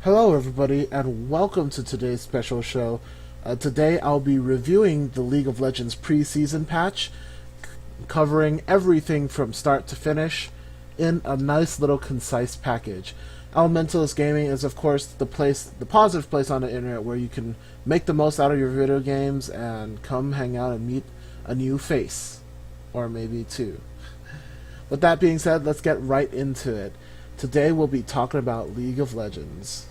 Hello, everybody, and welcome to today's special show. Today, I'll be reviewing the League of Legends preseason patch, covering everything from start to finish in a nice little concise package. Elementalist Gaming is, of course, the positive place on the internet where you can make the most out of your video games and come hang out and meet a new face, or maybe two. With that being said, let's get right into it. Today, we'll be talking about League of Legends.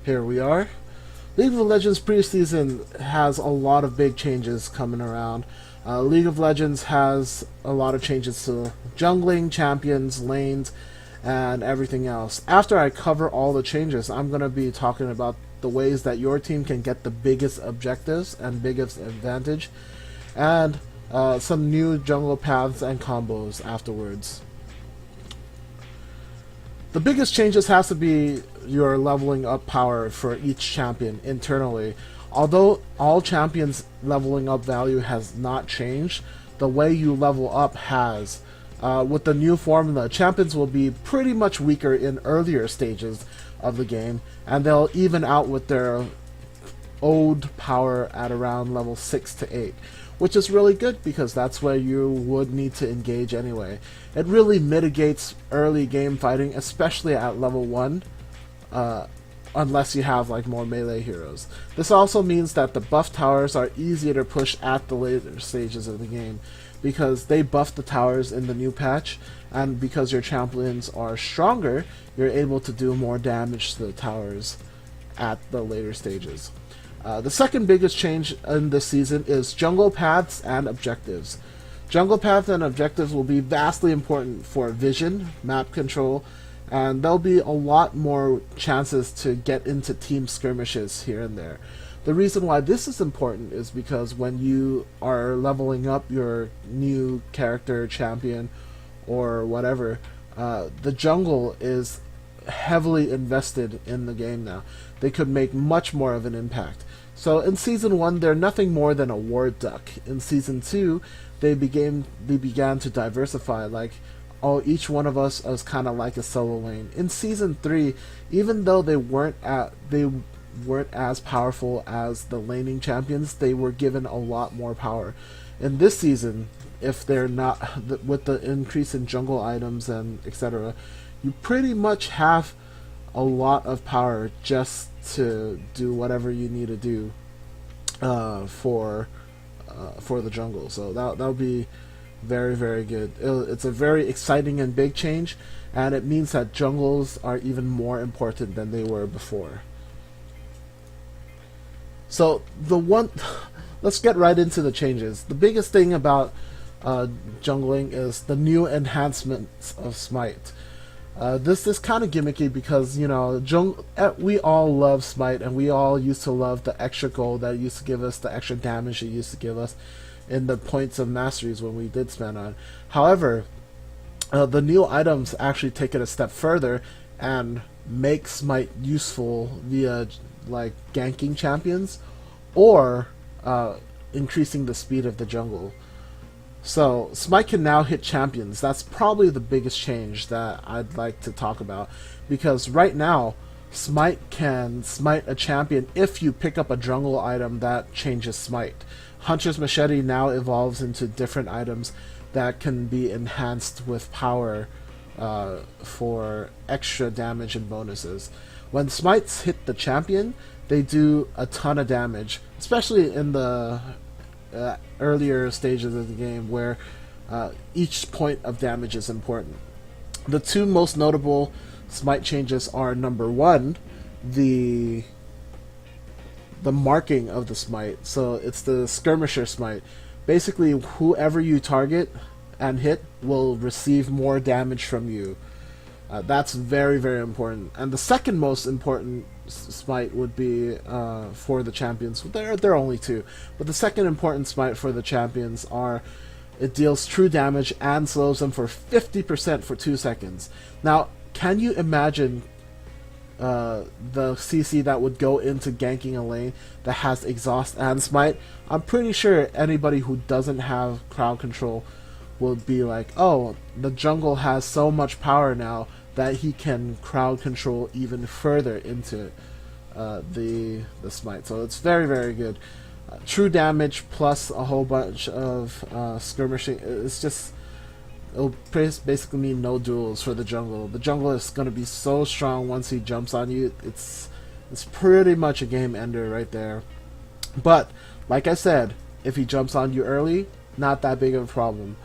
Here we are. League of Legends preseason has a lot of big changes coming around. League of Legends has a lot of changes to jungling, champions, lanes, and everything else. After I cover all the changes, I'm going to be talking about the ways that your team can get the biggest objectives and biggest advantage, and some new jungle paths and combos afterwards. The biggest changes has to be your leveling up power for each champion internally. Although all champions' leveling up value has not changed, the way you level up has. With the new formula, champions will be pretty much weaker in earlier stages of the game, and they'll even out with their old power at around level 6 to 8, which is really good because that's where you would need to engage anyway. It really mitigates early game fighting, especially at level 1, unless you have like more melee heroes. This also means that the buff towers are easier to push at the later stages of the game because they buff the towers in the new patch, and because your champions are stronger, you're able to do more damage to the towers at the later stages. The second biggest change in this season is jungle paths and objectives. Jungle paths and objectives will be vastly important for vision, map control, and there'll be a lot more chances to get into team skirmishes here and there. The reason why this is important is because when you are leveling up your new character, champion, or whatever, the jungle is heavily invested in the game now. They could make much more of an impact. So in Season 1, they're nothing more than a ward duck. In Season 2, they began to diversify, like, oh, each one of us is kind of like a solo lane. In Season 3, even though they weren't as powerful as the laning champions, they were given a lot more power. In this season, if they're not, with the increase in jungle items and etc., you pretty much have a lot of power just to do whatever you need to do for the jungle. So that'll be very, very good. It's a very exciting and big change, and it means that jungles are even more important than they were before. So let's get right into the changes. The biggest thing about jungling is the new enhancements of Smite. This is kind of gimmicky because, you know, we all love Smite, and we all used to love the extra gold that it used to give us, the extra damage it used to give us in the points of masteries when we did spend on. However, the new items actually take it a step further and make Smite useful via like ganking champions or increasing the speed of the jungle. So Smite can now hit champions. That's probably the biggest change that I'd like to talk about, because right now Smite can smite a champion if you pick up a jungle item that changes Smite. Hunter's Machete now evolves into different items that can be enhanced with power for extra damage and bonuses. When Smites hit the champion, they do a ton of damage, especially in the earlier stages of the game where each point of damage is important. The two most notable Smite changes are, number one, the marking of the Smite. So it's the Skirmisher Smite. Basically, whoever you target and hit will receive more damage from you. That's very, very important. And the second most important Smite would be for the champions. There are only two, but the second important Smite for the champions are, it deals true damage and slows them for 50% for 2 seconds. Now, can you imagine the CC that would go into ganking a lane that has exhaust and smite? I'm pretty sure anybody who doesn't have crowd control will be like, oh, the jungle has so much power now that he can crowd control even further into the smite. So it's very, very good. True damage plus a whole bunch of skirmishing. It's just, it'll basically mean no duels for the jungle. The jungle is going to be so strong once he jumps on you. It's pretty much a game ender right there. But like I said, if he jumps on you early, not that big of a problem.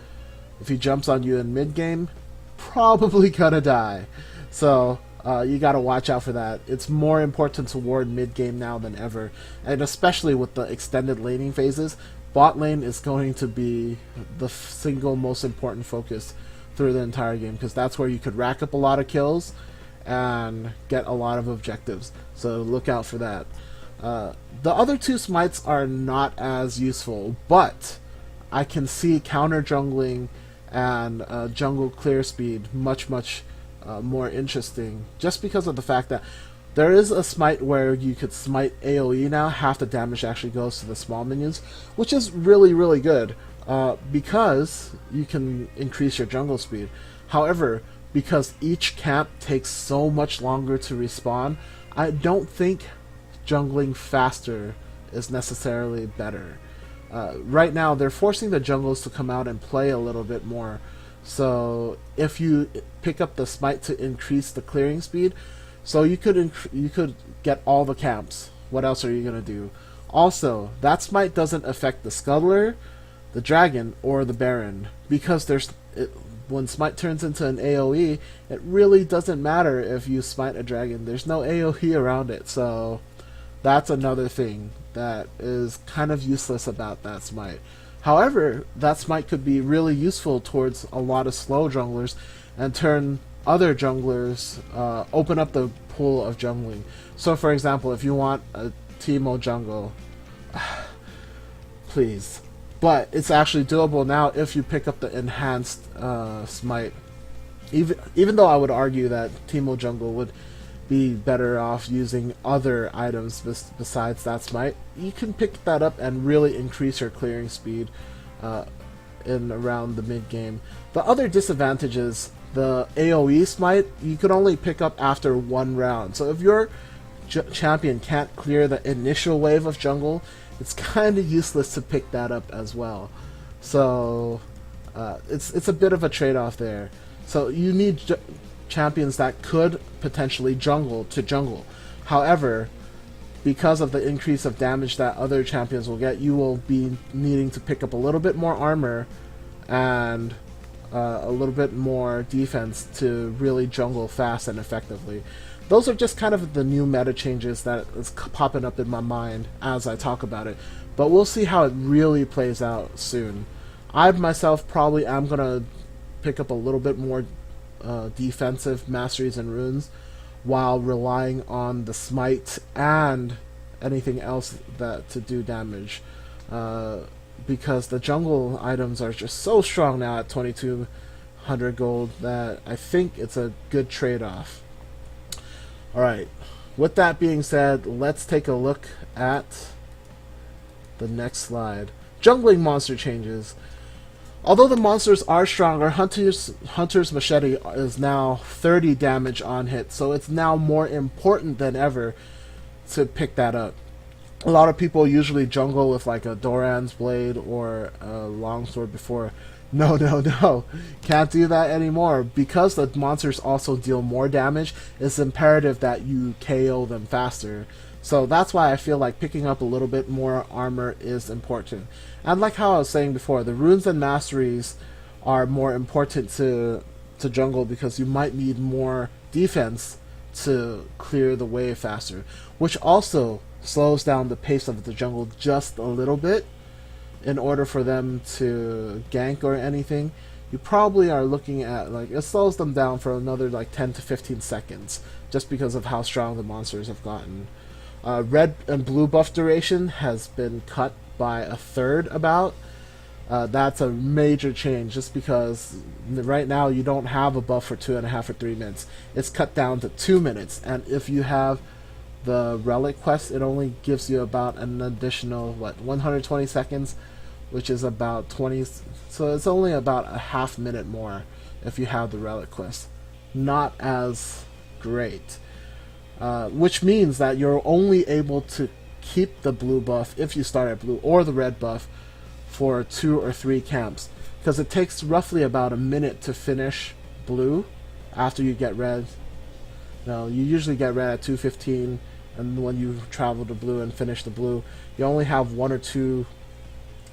If he jumps on you in mid game, probably gonna die. So you gotta watch out for that. It's more important to ward mid game now than ever, and especially with the extended laning phases, bot lane is going to be the single most important focus through the entire game, because that's where you could rack up a lot of kills and get a lot of objectives. So look out for that. The other two smites are not as useful, but I can see counter jungling and jungle clear speed much more interesting, just because of the fact that there is a smite where you could smite AoE now. Half the damage actually goes to the small minions, which is really good, because you can increase your jungle speed. However, because each camp takes so much longer to respawn, I don't think jungling faster is necessarily better. Right now, they're forcing the jungles to come out and play a little bit more. So if you pick up the smite to increase the clearing speed, so you could get all the camps. What else are you gonna do? Also, that smite doesn't affect the scuttler, the dragon, or the baron, because when smite turns into an AoE, it really doesn't matter if you smite a dragon. There's no AoE around it, so that's another thing that is kind of useless about that smite. However, that smite could be really useful towards a lot of slow junglers and turn other junglers, open up the pool of jungling. So for example, if you want a Teemo jungle, please. But it's actually doable now if you pick up the enhanced smite. Even though I would argue that Teemo jungle would be better off using other items besides that smite, you can pick that up and really increase your clearing speed in around the mid game. The other disadvantage is the AoE smite you could only pick up after one round. So if your champion can't clear the initial wave of jungle, it's kind of useless to pick that up as well. So it's a bit of a trade-off there. So you need champions that could potentially jungle to jungle. However, because of the increase of damage that other champions will get, you will be needing to pick up a little bit more armor and a little bit more defense to really jungle fast and effectively. Those are just kind of the new meta changes that is popping up in my mind as I talk about it. But we'll see how it really plays out soon. I myself probably am going to pick up a little bit more defensive masteries and runes while relying on the smite and anything else that to do damage, because the jungle items are just so strong now at 2200 gold that I think it's a good trade-off. Alright, with that being said, let's take a look at the next slide. Jungling monster changes. Although the monsters are stronger, Hunter's Machete is now 30 damage on hit, so it's now more important than ever to pick that up. A lot of people usually jungle with like a Doran's Blade or a Longsword before. No. Can't do that anymore. Because the monsters also deal more damage, it's imperative that you KO them faster. So that's why I feel like picking up a little bit more armor is important. And like how I was saying before, the runes and masteries are more important to jungle because you might need more defense to clear the wave faster, which also slows down the pace of the jungle just a little bit. In order for them to gank or anything, you probably are looking at, like, it slows them down for another like 10 to 15 seconds just because of how strong the monsters have gotten. Red and blue buff duration has been cut by a third about. That's a major change just because right now you don't have a buff for 2.5 or 3 minutes. It's cut down to 2 minutes, and if you have the relic quest, it only gives you about an additional 120 seconds, which is about 20. So it's only about a half minute more if you have the relic quest. Not as great. Which means that you're only able to keep the blue buff if you start at blue, or the red buff for 2 or 3 camps, because it takes roughly about a minute to finish blue after you get red. Now you usually get red at 2:15, and when you travel to blue and finish the blue, you only have 1 or 2.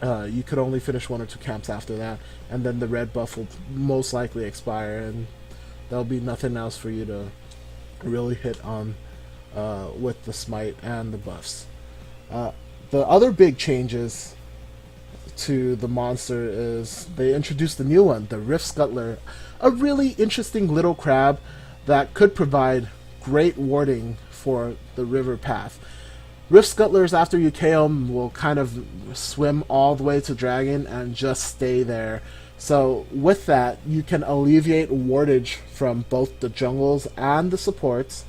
You could only finish 1 or 2 camps after that, and then the red buff will most likely expire, and there'll be nothing else for you to really hit on with the smite and the buffs. The other big changes to the monster is they introduced a new one, the Rift Scuttler, a really interesting little crab that could provide great warding for the river path. Rift Scuttlers, after you KO them, will kind of swim all the way to Dragon and just stay there. So with that, you can alleviate wardage from both the jungles and the supports.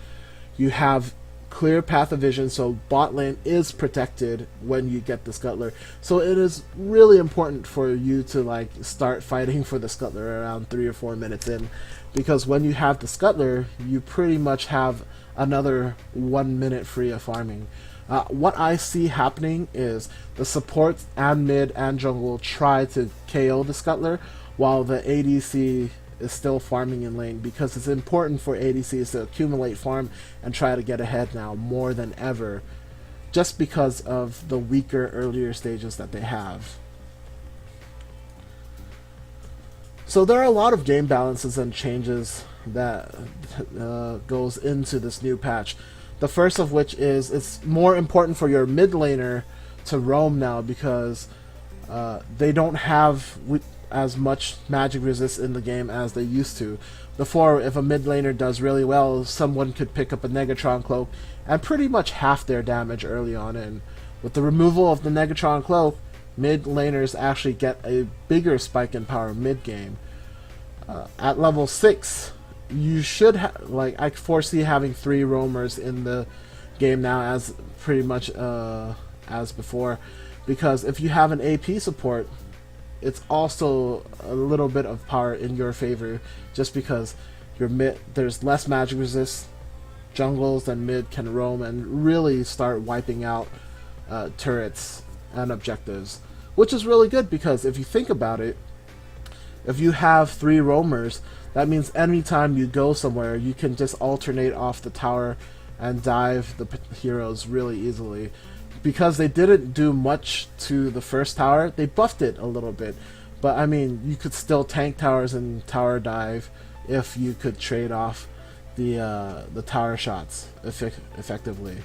You have clear path of vision, so bot lane is protected when you get the Scuttler. So it is really important for you to start fighting for the Scuttler around 3 or 4 minutes in, because when you have the Scuttler, you pretty much have another 1 minute free of farming. What I see happening is the supports and mid and jungle try to KO the Scuttler, while the ADC is still farming in lane, because it's important for ADCs to accumulate farm and try to get ahead now more than ever, just because of the weaker earlier stages that they have. So there are a lot of game balances and changes that goes into this new patch. The first of which is it's more important for your mid laner to roam now, because they don't have as much magic resist in the game as they used to. Before, if a mid laner does really well, someone could pick up a Negatron Cloak and pretty much half their damage early on in. With the removal of the Negatron Cloak, mid laners actually get a bigger spike in power mid game. At level 6, you should I foresee having 3 roamers in the game now, as pretty much as before, because if you have an AP support, it's also a little bit of power in your favor, just because your mid, there's less magic resist, jungles and mid can roam and really start wiping out turrets and objectives, which is really good, because if you think about it, if you have 3 roamers, that means anytime you go somewhere, you can just alternate off the tower and dive the heroes really easily. Because they didn't do much to the first tower, they buffed it a little bit. But I mean, you could still tank towers and tower dive if you could trade off the tower shots effectively.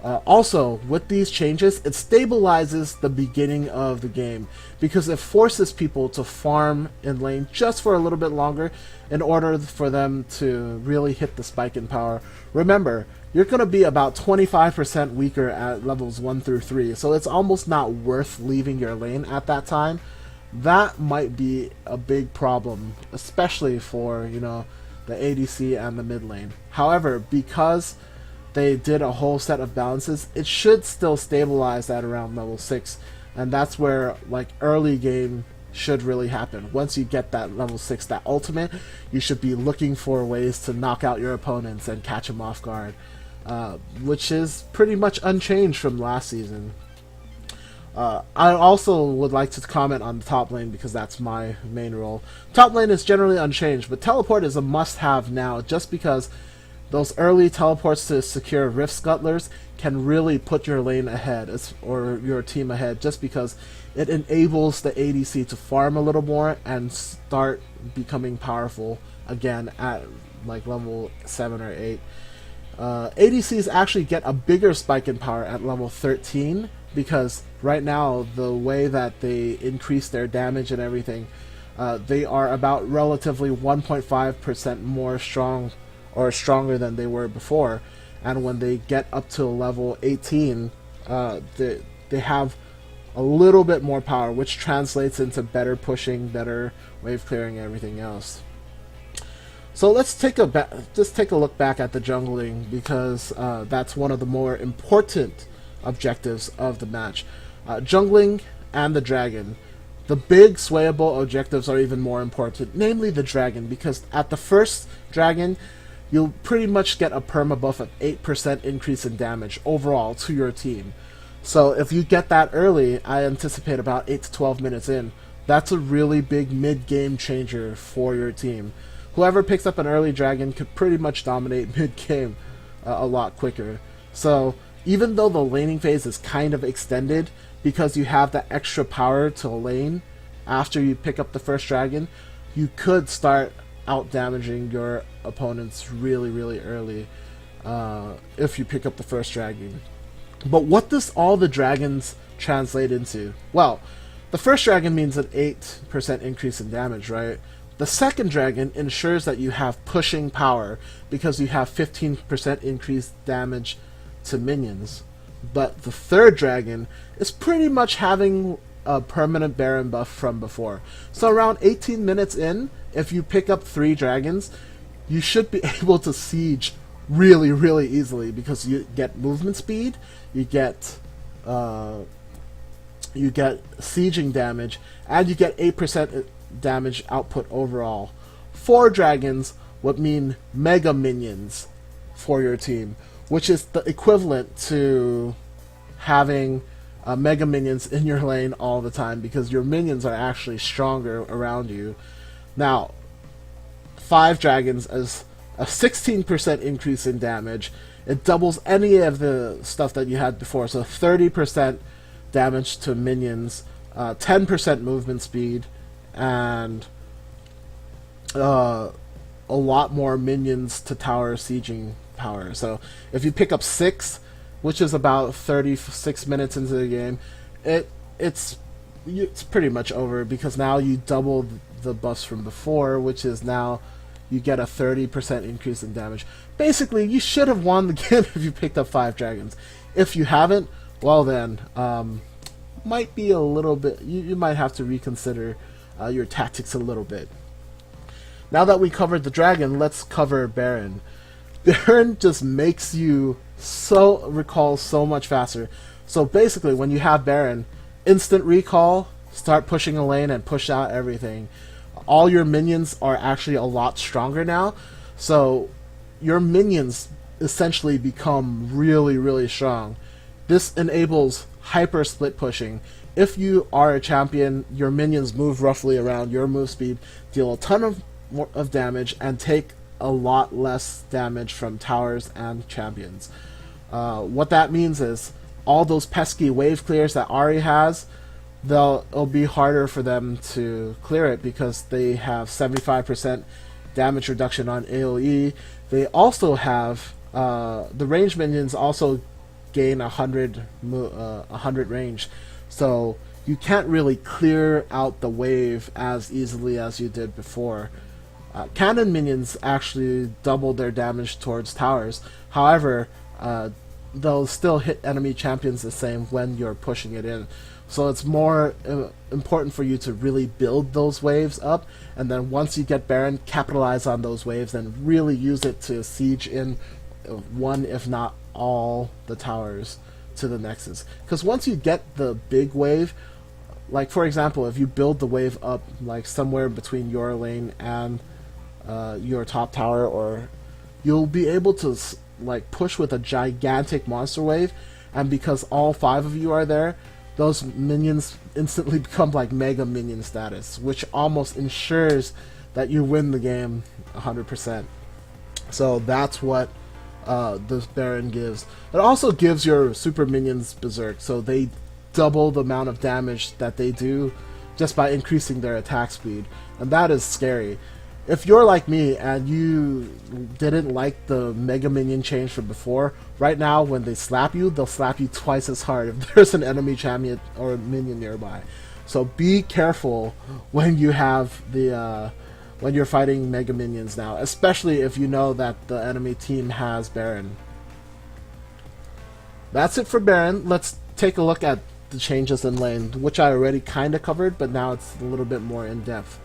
Also, with these changes, it stabilizes the beginning of the game, because it forces people to farm in lane just for a little bit longer in order for them to really hit the spike in power. Remember, you're going to be about 25% weaker at levels 1 through 3, so it's almost not worth leaving your lane at that time. That might be a big problem, especially for, the ADC and the mid lane. However, because they did a whole set of balances, it should still stabilize at around level 6, and that's where early game should really happen. Once you get that level 6, that ultimate, you should be looking for ways to knock out your opponents and catch them off guard, which is pretty much unchanged from last season. I also would like to comment on the top lane, because that's my main role. Top lane is generally unchanged, but teleport is a must-have now, just because those early teleports to secure Rift Scuttlers can really put your lane ahead, or your team ahead, just because it enables the ADC to farm a little more and start becoming powerful again at level 7 or 8. ADCs actually get a bigger spike in power at level 13, because right now the way that they increase their damage and everything, they are about relatively 1.5% more strong or stronger than they were before, and when they get up to level 18, they have a little bit more power, which translates into better pushing, better wave clearing, everything else. So let's take a look back at the jungling, because that's one of the more important objectives of the match. Jungling and the dragon. The big swayable objectives are even more important, namely the dragon, because at the first dragon, you'll pretty much get a perma buff of 8% increase in damage overall to your team. So if you get that early, I anticipate about 8 to 12 minutes in, that's a really big mid-game changer for your team. Whoever picks up an early dragon could pretty much dominate mid-game a lot quicker. So even though the laning phase is kind of extended, because you have that extra power to lane after you pick up the first dragon, you could start out damaging your opponents really, really early if you pick up the first dragon. But what does all the dragons translate into? Well, the first dragon means an 8% increase in damage, right? The second dragon ensures that you have pushing power because you have 15% increased damage to minions. But the third dragon is pretty much having a permanent Baron buff from before. So around 18 minutes in, if you pick up 3 dragons, you should be able to siege really, really easily because you get movement speed, you get sieging damage, and you get 8% damage output overall. 4 dragons would mean mega minions for your team, which is the equivalent to having mega minions in your lane all the time because your minions are actually stronger around you. Now, 5 dragons is a 16% increase in damage. It doubles any of the stuff that you had before, so 30% damage to minions, 10% movement speed, and a lot more minions to tower sieging power. So if you pick up 6, which is about 36 minutes into the game, it's pretty much over because now you double the buffs from before, which is now you get a 30% increase in damage. Basically, you should have won the game if you picked up 5 dragons. If you haven't, well then, might be a little bit, you might have to reconsider your tactics a little bit. Now that we covered the dragon, let's cover Baron. Baron just makes you recall so much faster. So basically, when you have Baron, instant recall, start pushing a lane and push out everything. All your minions are actually a lot stronger now, so your minions essentially become really, really strong. This enables hyper split pushing. If you are a champion, your minions move roughly around your move speed, deal a ton of damage, and take a lot less damage from towers and champions. What that means is all those pesky wave clears that Ahri has, it'll be harder for them to clear it because they have 75% damage reduction on AoE. They also have the range minions also gain 100 range, so you can't really clear out the wave as easily as you did before. Cannon minions actually double their damage towards towers. However, they'll still hit enemy champions the same when you're pushing it in. So it's more important for you to really build those waves up, and then once you get Baron, capitalize on those waves and really use it to siege in one, if not all, the towers to the Nexus. Because once you get the big wave, like for example, if you build the wave up like somewhere between your lane and your top tower, or you'll be able to like push with a gigantic monster wave, and because all 5 of you are there, those minions instantly become like mega minion status, which almost ensures that you win the game 100%. So that's what this Baron gives. It also gives your super minions berserk, so they double the amount of damage that they do just by increasing their attack speed, and that is scary. If you're like me and you didn't like the Mega Minion change from before, right now when they slap you, they'll slap you twice as hard if there's an enemy champion or minion nearby. So be careful when you have the when you're fighting Mega Minions now, especially if you know that the enemy team has Baron. That's it for Baron. Let's take a look at the changes in lane, which I already kind of covered, but now it's a little bit more in depth.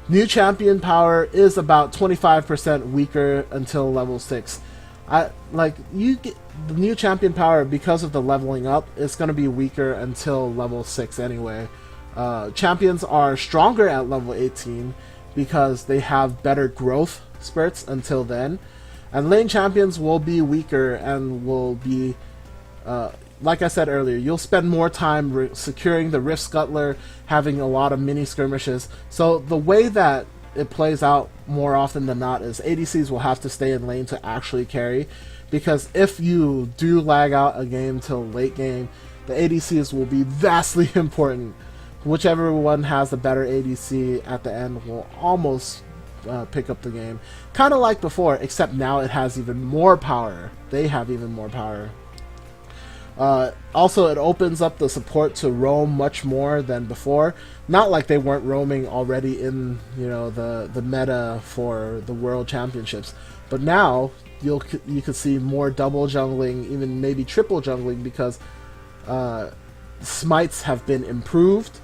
New champion power is about 25% weaker until level 6. You get the new champion power because of the leveling up. It's going to be weaker until level 6 anyway. Champions are stronger at level 18 because they have better growth spurts until then, and lane champions will be weaker and will be, like I said earlier, you'll spend more time securing the Rift Scuttler, having a lot of mini skirmishes. So the way that it plays out more often than not is ADCs will have to stay in lane to actually carry, because if you do lag out a game till late game, the ADCs will be vastly important. Whichever one has the better ADC at the end will almost pick up the game. Kind of like before, except now it has even more power. They have even more power. Also, it opens up the support to roam much more than before. Not like they weren't roaming already in, the meta for the World Championships, but now you could see more double jungling, even maybe triple jungling, because smites have been improved.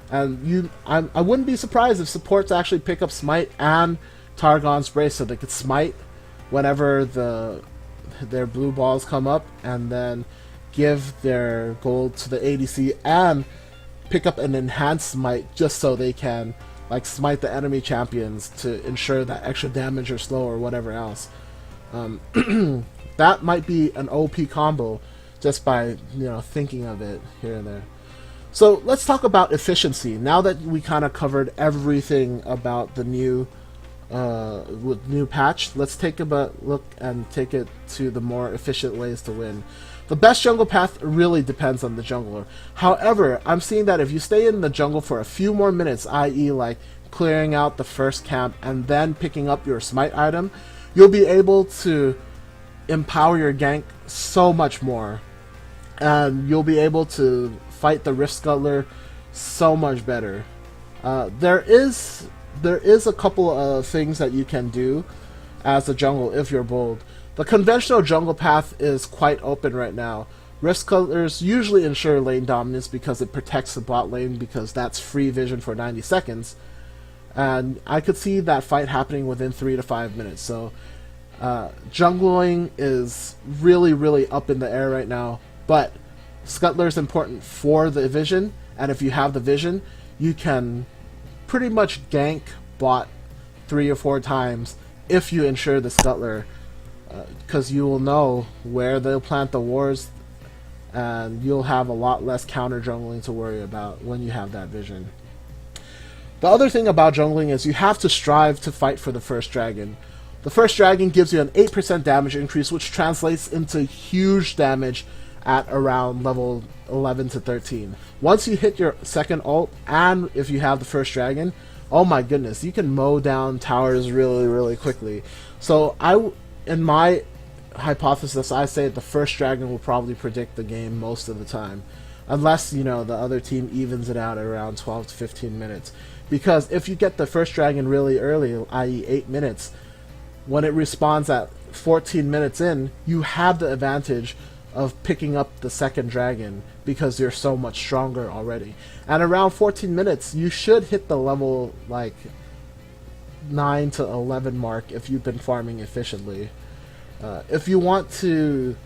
And I wouldn't be surprised if supports actually pick up Smite and Targon's Brace so they could smite whenever their blue balls come up, and then give their gold to the ADC and pick up an enhanced smite just so they can smite the enemy champions to ensure that extra damage or slow or whatever else. That might be an OP combo just by thinking of it here and there. So let's talk about efficiency. Now that we kind of covered everything about the new patch, let's take a look and take it to the more efficient ways to win. The best jungle path really depends on the jungler. However, I'm seeing that if you stay in the jungle for a few more minutes, i.e. like clearing out the first camp and then picking up your smite item, you'll be able to empower your gank so much more. And you'll be able to fight the Rift Scuttler so much better. There is a couple of things that you can do as a jungle if you're bold. The conventional jungle path is quite open right now. Rift Scuttlers usually ensure lane dominance because it protects the bot lane, because that's free vision for 90 seconds. And I could see that fight happening within 3 to 5 minutes. So jungling is really, really up in the air right now. But Scuttler is important for the vision, and if you have the vision, you can pretty much gank bot 3 or 4 times if you ensure the Scuttler, because you will know where they'll plant the wards, and you'll have a lot less counter jungling to worry about when you have that vision. The other thing about jungling is you have to strive to fight for the first dragon. The first dragon gives you an 8% damage increase, which translates into huge damage at around level 11 to 13. Once you hit your second ult, and if you have the first dragon, oh my goodness, you can mow down towers really, really quickly. So in my hypothesis, I say the first dragon will probably predict the game most of the time, unless the other team evens it out at around 12 to 15 minutes. Because if you get the first dragon really early, i.e. 8 minutes, when it respawns at 14 minutes in, you have the advantage of picking up the second dragon because you're so much stronger already. And around 14 minutes, you should hit the level 9 to 11 mark if you've been farming efficiently. If you want to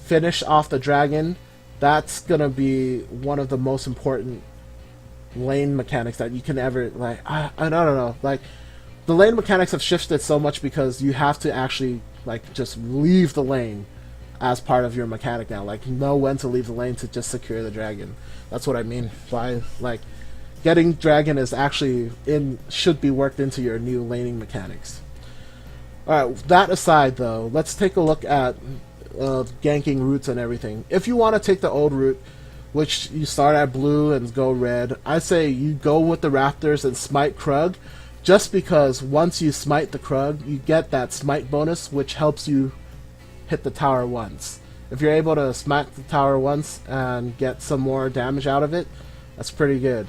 finish off the dragon, that's gonna be one of the most important lane mechanics that you can ever I don't know. The lane mechanics have shifted so much because you have to actually just leave the lane as part of your mechanic now. Know when to leave the lane to just secure the dragon. That's what I mean by getting dragon is actually should be worked into your new laning mechanics. Alright, that aside though, let's take a look at ganking routes and everything. If you want to take the old route, which you start at blue and go red, I say you go with the Raptors and smite Krug, just because once you smite the Krug, you get that smite bonus, which helps you hit the tower once. If you're able to smack the tower once and get some more damage out of it, that's pretty good.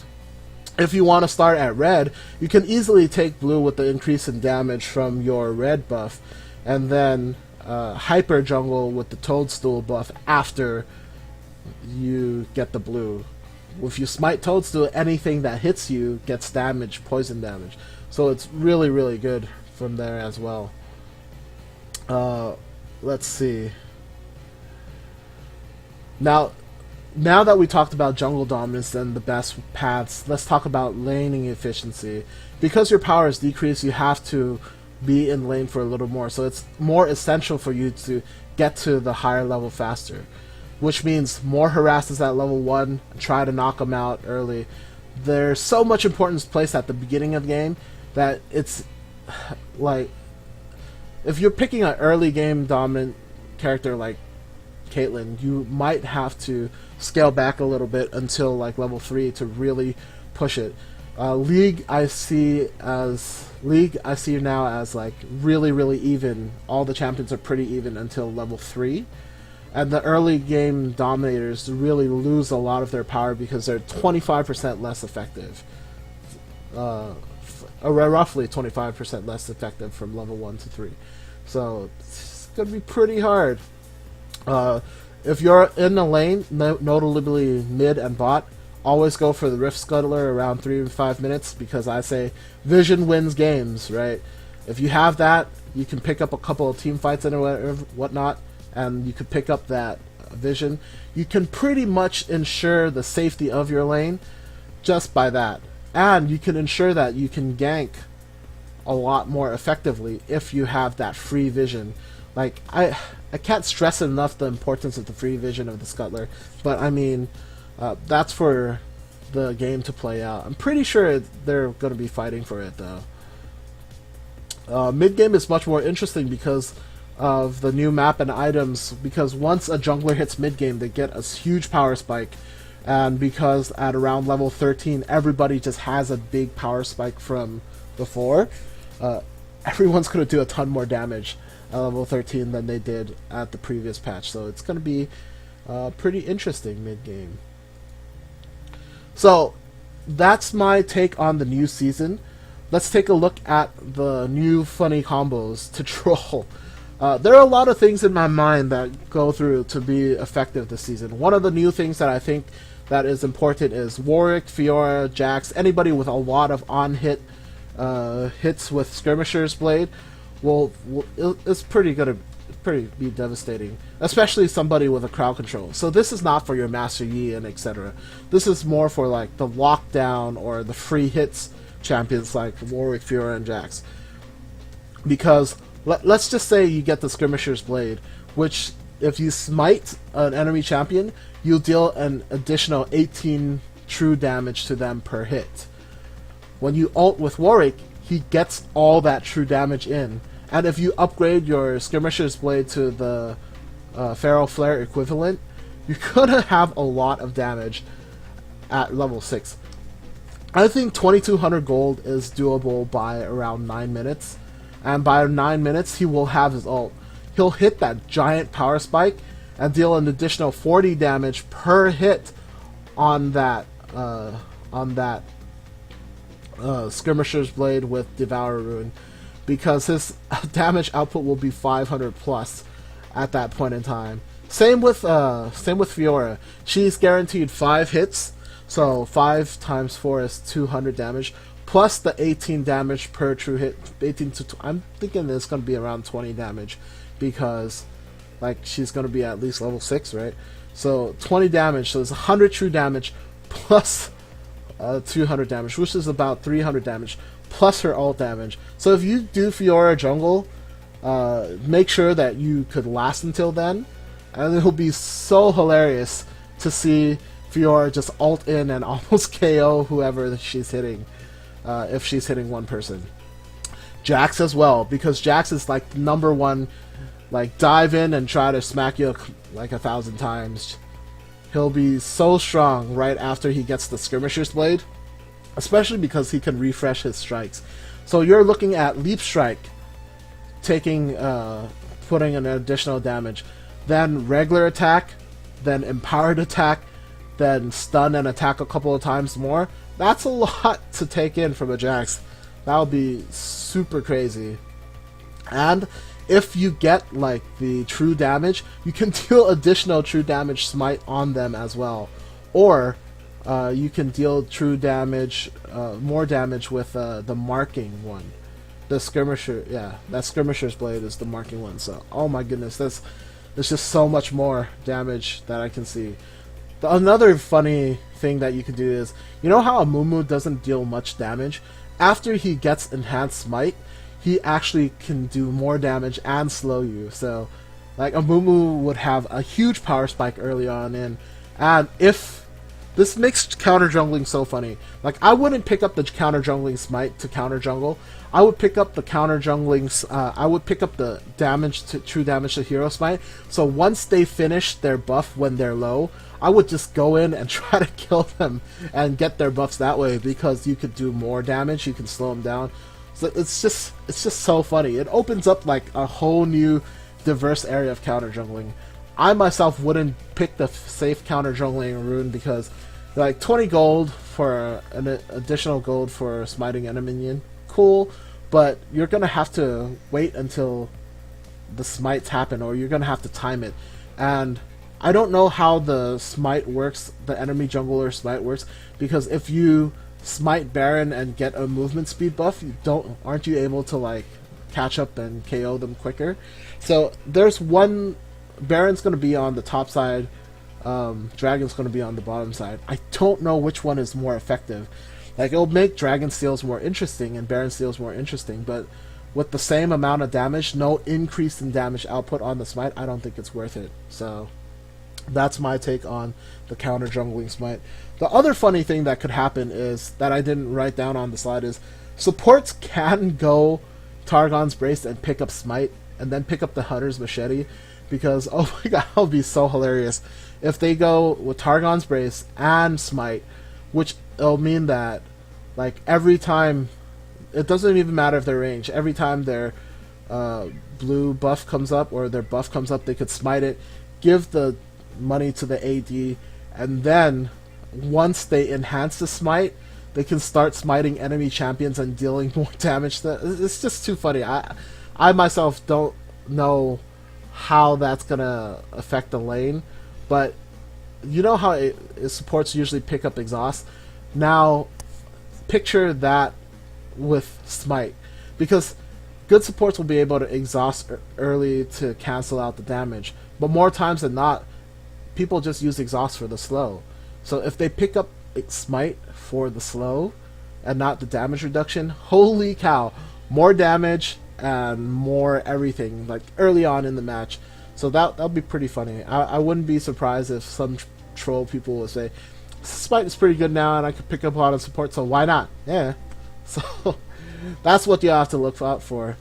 If you want to start at red, you can easily take blue with the increase in damage from your red buff, and then hyper jungle with the toadstool buff after you get the blue. If you smite toadstool, anything that hits you gets damage, poison damage. So it's really, really good from there as well. Uh, let's see. Now, now that we talked about jungle dominance and the best paths, let's talk about laning efficiency. Because your power is decreased, you have to be in lane for a little more. So it's more essential for you to get to the higher level faster. Which means more harasses at level 1, try to knock them out early. There's so much importance placed at the beginning of the game that it's like, if you're picking an early game dominant character like Caitlyn, you might have to scale back a little bit until like level 3 to really push it. League I see now as like really even. All the champions are pretty even until level 3. And the early game dominators really lose a lot of their power because they're 25% less effective. Roughly 25% less effective from level 1 to 3. So it's going to be pretty hard. If you're in the lane, notably mid and bot, always go for the Rift Scuttler around 3 to 5 minutes, because I say vision wins games, right? If you have that, you can pick up a couple of team fights and whatnot, and you could pick up that vision. You can pretty much ensure the safety of your lane just by that. And you can ensure that you can gank a lot more effectively if you have that free vision. Like, I can't stress enough the importance of the free vision of the Scuttler, but I mean, that's for the game to play out. I'm pretty sure they're going to be fighting for it, though. Mid-game is much more interesting because of the new map and items, because once a jungler hits mid-game, they get a huge power spike, and because at around level 13, everybody just has a big power spike from before, everyone's going to do a ton more damage at level 13 than they did at the previous patch, so it's going to be pretty interesting mid-game. So, that's my take on the new season. Let's take a look at the new funny combos to troll. There are a lot of things in my mind that go through to be effective this season. One of the new things that I think that is important is Warwick, Fiora, Jax, anybody with a lot of on-hit hits with Skirmisher's Blade it's pretty gonna be devastating, especially somebody with a crowd control. So this is not for your Master Yi and etc. This is more for like the lockdown or the free hits champions like Warwick, Fiora, and Jax. Because let's just say you get the Skirmisher's Blade, which if you smite an enemy champion, you'll deal an additional 18 true damage to them per hit. When you ult with Warwick, he gets all that true damage in. And if you upgrade your Skirmisher's Blade to the Feral Flare equivalent, you're gonna have a lot of damage at level 6. I think 2200 gold is doable by around 9 minutes. And by 9 minutes, he will have his ult. He'll hit that giant power spike and deal an additional 40 damage per hit on that Skirmisher's Blade with Devour Rune, because his damage output will be 500 plus at that point in time. Same with Fiora. She's guaranteed 5 hits, so 5 times 4 is 200 damage. Plus the 18 damage per true hit. 18 to I'm thinking it's going to be around 20 damage, because like she's going to be at least level 6, right? So 20 damage, so it's 100 true damage plus 200 damage, which is about 300 damage, plus her ult damage. So if you do Fiora jungle, make sure that you could last until then, and it'll be so hilarious to see Fiora just ult in and almost KO whoever she's hitting. If she's hitting one person. Jax as well, because Jax is like the number one, like dive in and try to smack you like 1,000 times. He'll be so strong right after he gets the Skirmisher's Blade, especially because he can refresh his strikes. So you're looking at Leap Strike taking putting an additional damage, then regular attack, then empowered attack, then stun and attack a couple of times more. That's a lot to take in from a Jax. That would be super crazy. And if you get like the true damage, you can deal additional true damage smite on them as well. Or you can deal true damage, more damage with the marking one. The skirmisher, yeah, that skirmisher's blade is the marking one. So, oh my goodness, there's just so much more damage that I can see. Another funny thing that you can do is, you know how Amumu doesn't deal much damage? After he gets Enhanced Smite, he actually can do more damage and slow you. So, like, Amumu would have a huge power spike early on, and if this makes counter jungling so funny. Like, I wouldn't pick up the counter jungling smite to counter jungle. I would pick up the counter jungling. I would pick up the damage to true damage to hero smite. So once they finish their buff when they're low, I would just go in and try to kill them and get their buffs that way, because you could do more damage. You can slow them down. So it's just so funny. It opens up like a whole new diverse area of counter jungling. I myself wouldn't pick the safe counter jungling rune because, like, 20 gold for an additional gold for smiting enemy minion, cool, but you're gonna have to wait until the smites happen, or you're gonna have to time it. And I don't know how the smite works, the enemy jungler smite works, because if you smite Baron and get a movement speed buff, aren't you able to like catch up and KO them quicker? So there's one. Baron's going to be on the top side, Dragon's going to be on the bottom side. I don't know which one is more effective. Like, it'll make Dragon Steals more interesting and Baron Steals more interesting, but with the same amount of damage, no increase in damage output on the smite, I don't think it's worth it. So that's my take on the counter jungling smite. The other funny thing that could happen is, that I didn't write down on the slide, is supports can go Targon's Brace and pick up smite, and then pick up the Hunter's Machete. Because, oh my god, that would be so hilarious if they go with Targon's Brace and Smite, which it'll mean that, like, every time, it doesn't even matter if they're ranged, every time their blue buff comes up, or their buff comes up, they could smite it, give the money to the AD, and then, once they enhance the smite, they can start smiting enemy champions and dealing more damage. It's just too funny. I myself don't know how that's gonna affect the lane, but you know how supports usually pick up exhaust. Now picture that with smite, because good supports will be able to exhaust early to cancel out the damage, but more times than not, people just use exhaust for the slow. So if they pick up smite for the slow and not the damage reduction, holy cow, more damage and more everything, like, early on in the match. So that'll be pretty funny. I wouldn't be surprised if some troll people would say, Smite is pretty good now and I could pick up a lot of support, so why not? Yeah. So that's what you have to look out for.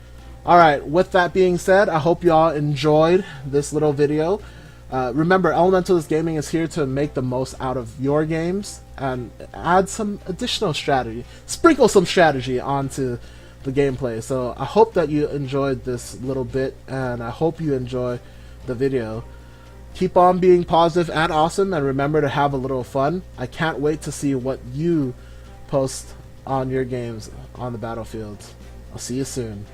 Alright, with that being said, I hope you all enjoyed this little video. Remember, Elementalist Gaming is here to make the most out of your games and add some additional strategy, sprinkle some strategy onto the gameplay. So I hope that you enjoyed this little bit, and I hope you enjoy the video. Keep on being positive and awesome, and remember to have a little fun. I can't wait to see what you post on your games on the battlefield. I'll see you soon.